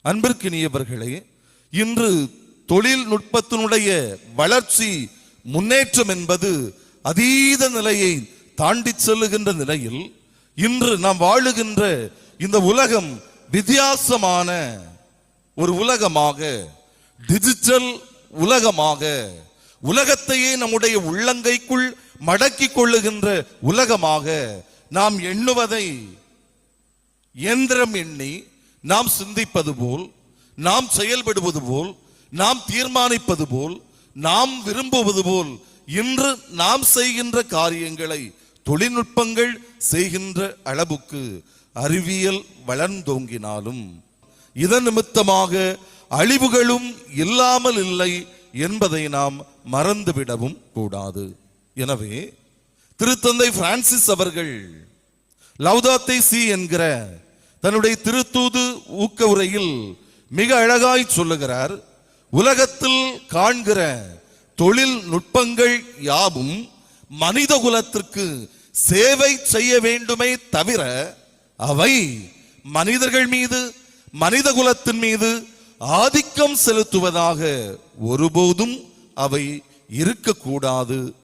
அன்பிற்கினியவர்களே, இன்று தொழில்நுட்பத்தினுடைய வளர்ச்சி முன்னேற்றம் என்பது அதீத நிலையை தாண்டி செல்லுகின்ற நிலையில் இன்று நாம் வாழுகின்ற இந்த உலகம் வித்தியாசமான ஒரு உலகமாக, டிஜிட்டல் உலகமாக, உலகத்தையே நம்முடைய உள்ளங்கைக்குள் மடக்கி கொள்ளுகின்ற உலகமாக நாம் எண்ணுவதை இயந்திரம் எண்ணி நாம் சிந்திப்பது போல், நாம் செயல்படுவது போல், நாம் தீர்மானிப்பது போல், நாம் விரும்புவது போல் இன்று நாம் செய்கின்ற காரியங்களை தொழில்நுட்பங்கள் செய்கின்ற அளவுக்கு அறிவியல் வளர்ந்தோங்கினாலும் இதன் நிமித்தமாக அழிவுகளும் இல்லாமல் இல்லை என்பதை நாம் மறந்துவிடவும் கூடாது. எனவே திருத்தந்தை பிரான்சிஸ் அவர்கள் லௌதாத்தே சி என்கிற தன்னுடைய திருத்தூது ஊக்க உரையில் மிக அழகாய் சொல்லுகிறார், உலகத்தில் காண்கிற தொழில்நுட்பங்கள் யாவும் மனித குலத்திற்கு சேவை செய்ய வேண்டுமே தவிர அவை மனிதர்கள் மீது, மனித குலத்தின் மீது ஆதிக்கம் செலுத்துவதாக ஒருபோதும் அவை இருக்கக்கூடாது